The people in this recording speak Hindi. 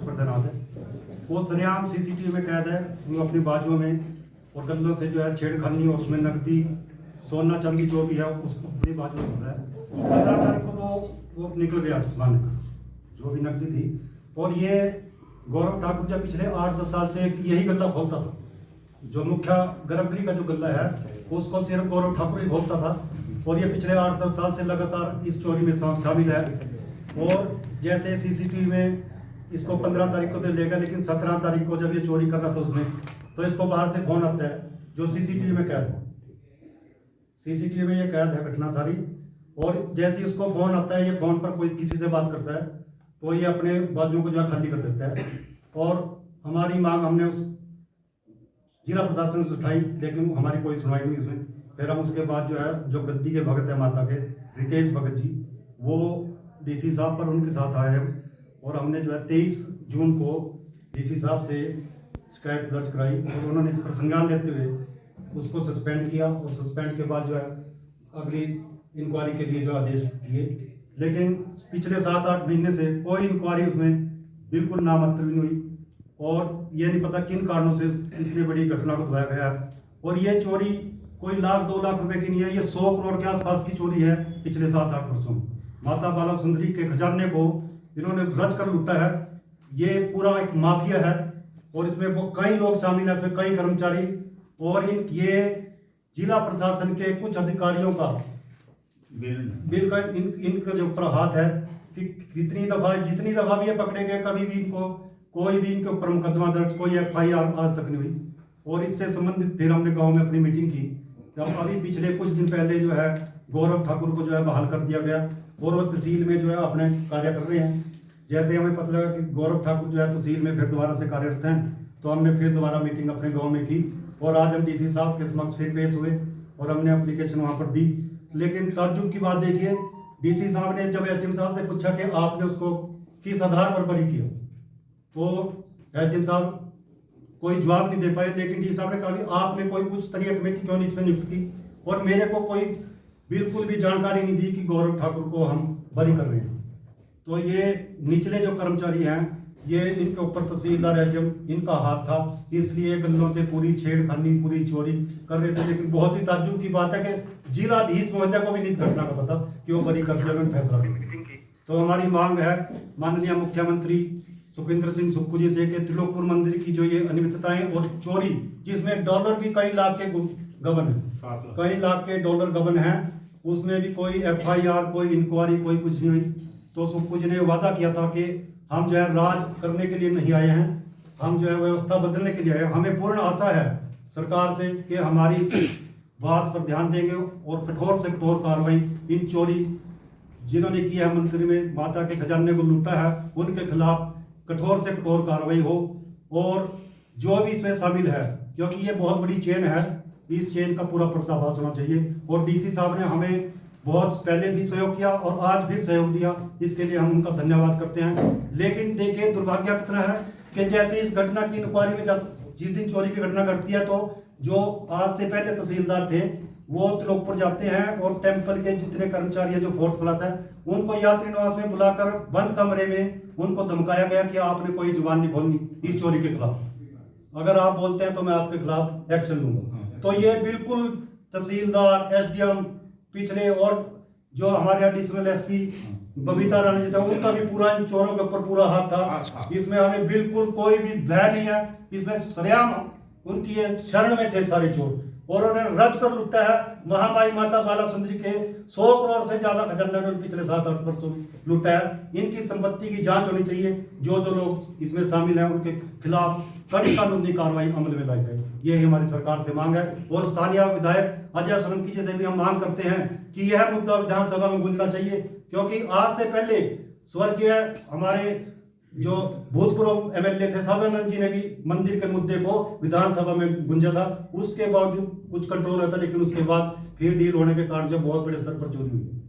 पर तैनात है, वो सरेआम सीसीटीवी में कैद है। वो अपनी बाजुओं में और गल्लों से जो है छेड़खानी और उसमें नकदी सोना चांदी जो भी है उसको अपनी बाजू में रहा है। 15 तारीख को तो वो निकल गया आसमान जो भी नकदी थी। और ये गौरव ठाकुर जब पिछले 8-10 साल से यही गल्ला खोलता था, जो मुख्य गर्भगृह का जो गल्ला है उसको सिर्फ गौरव ठाकुर ही खोलता था। और ये पिछले 8-10 साल से लगातार इस चोरी में शामिल है। और जैसे सीसीटीवी में इसको 15 तारीख को तो लेगा, लेकिन 17 तारीख को जब ये चोरी कर रहा था उसमें, तो इसको बाहर से फोन आता है जो सीसीटीवी में कैद है। सीसीटीवी में ये कैद है घटना सारी। और जैसे ही उसको फोन आता है, ये फोन पर कोई किसी से बात करता है तो ये अपने बाजुओं को जो है खाली कर देता है। और हमारी मांग हमने उस जिला प्रशासन से उठाई, लेकिन हमारी कोई सुनवाई नहीं इसमें। फिर हम उसके बाद जो है जो गद्दी के भगत है माता के रितेश भगत जी, वो डीसी साहब पर उनके साथ आए हम। और हमने जो है 23 जून को डीसी साहब से शिकायत दर्ज कराई और उन्होंने इस पर संज्ञान लेते हुए उसको सस्पेंड किया। और सस्पेंड के बाद जो है अगली इंक्वायरी के लिए जो आदेश दिए। लेकिन पिछले 7-8 महीने से कोई इंक्वायरी उसमें बिल्कुल नामात्र भी नहीं हुई। और ये नहीं पता किन कारणों से इतनी बड़ी घटना को दबाया गया। और ये चोरी कोई 1-2 लाख रुपए की नहीं है, ये 100 करोड़ के आसपास की चोरी है पिछले 7-8 वर्षों में। माता बाला सुंदरी के खजाने को इन्होंने रच कर लूटा है। ये पूरा एक माफिया है और इसमें वो कई लोग शामिल हैं, इसमें कई कर्मचारी। और ये जिला प्रशासन के कुछ अधिकारियों का बिल का इनका जो ऊपर हाथ है कि जितनी दफा भी ये पकड़े गए, कभी भी इनको कोई भी इनके ऊपर मुकदमा दर्ज, कोई FIR आज तक नहीं हुई। और इससे संबंधित फिर हमने गांव में अपनी मीटिंग की। जब अभी पिछले कुछ दिन पहले जो है गौरव ठाकुर को जो है बहाल कर दिया गया और वो तहसील में जो है अपने कार्य कर रहे हैं। जैसे हमें पता लगा कि गौरव ठाकुर जो है तहसील में फिर दोबारा से कार्यरत हैं, तो हमने फिर दोबारा मीटिंग अपने गाँव में की। और आज हम DC साहब के समक्ष फिर पेश हुए और हमने एप्लीकेशन वहाँ पर दी। लेकिन ताज्जुब की बात देखिए, DC साहब ने जब SDM साहब से पूछा कि आपने उसको किस आधार पर बरी किया, तो SDM साहब कोई जवाब नहीं दे पाए। लेकिन DC साहब ने कहा कि आपने कोई उच्च स्तरीय कमेटी क्यों नहीं इसमें नियुक्त की, और मेरे को कोई बिल्कुल भी जानकारी नहीं दी कि गौरव ठाकुर को हम बरी कर रहे हैं। तो ये निचले जो कर्मचारी हैं, ये इनके ऊपर तहसीलदार SDM इनका हाथ था, इसलिए गल्लों से पूरी छेड़खानी पूरी चोरी कर रहे थे। लेकिन बहुत ही ताज्जुब की बात है कि जिलाधीश महोदय को भी नहीं इस घटना का पता कि वो बरी कर दिया फैसला। तो हमारी मांग है माननीय मुख्यमंत्री सुखविंदर सिंह सुक्खू जी से कि त्रिलोकपुर मंदिर की जो ये अनियमितताएं और चोरी, जिसमें डॉलर भी कई लाख के गबन है, कई लाख के डॉलर गबन है, उसमें भी कोई FIR, कोई इंक्वायरी, कोई कुछ नहीं। तो सुक्खू जी ने वादा किया था कि हम जो है राज करने के लिए नहीं आए हैं, हम जो है व्यवस्था बदलने के लिए आए हैं। हमें पूर्ण आशा है सरकार से कि हमारी इस बात पर ध्यान देंगे और कठोर से कठोर कार्रवाई इन चोरी जिन्होंने किया है, मंदिर में माता के खजाने को लूटा है, उनके खिलाफ कठोर से कठोर कार्रवाई हो। और जो भी इसमें शामिल है, क्योंकि ये बहुत बड़ी चेन है, इस चेन का पूरा पर्दाफाश होना चाहिए। और DC साहब ने हमें बहुत पहले भी सहयोग किया और आज फिर सहयोग दिया, इसके लिए हम उनका धन्यवाद करते हैं। लेकिन देखिए दुर्भाग्य कितना है कि जैसे इस घटना की इंक्वायरी में जिस दिन चोरी की घटना घटती है, तो जो आज से पहले तहसीलदार थे वो त्रिलोकपुर जाते हैं और टेंपल के जितने कर्मचारी है जो 4th क्लास है, उनको यात्री निवास में बुलाकर बंद कमरे में उनको धमकाया गया कि आपने कोई जुबान नहीं खोलनी इस चोरी के खिलाफ, अगर आप बोलते हैं तो मैं आपके खिलाफ एक्शन लूंगा। तो ये बिल्कुल तहसीलदार SDM पिछले और जो हमारे एडिशनल SP बबीता रानी जी था, उनका भी पूरा इन चोरों के ऊपर पूरा हाथ था। इसमें हमें बिल्कुल कोई भी भय नहीं है। इसमें सरेआम उनकी शरण में थे सारे चोर और उन्होंने रच कर लुटा है। महामाई माता बाला सुंदरी के 100 करोड़ से ज्यादा खजाना उन्होंने पिछले 7-8 वर्षों में लुटा है। इनकी संपत्ति की जांच होनी चाहिए। जो लोग इसमें शामिल हैं उनके खिलाफ कड़ी कानूनी कार्रवाई अमल में लाई जाए, ये हमारी सरकार से मांग है। और स्थानीय विधायक अजय सोलंकी जी से भी हम मांग करते हैं कि यह मुद्दा विधानसभा में गूंजना चाहिए, क्योंकि आज से पहले स्वर्गीय हमारे जो भूतपूर्व MLA थे सदानंद जी ने भी मंदिर के मुद्दे को विधानसभा में गूंजा था। उसके बावजूद कुछ कंट्रोल होता, लेकिन उसके बाद फिर डील होने के कारण जब बहुत बड़े स्तर पर चोरी हुई।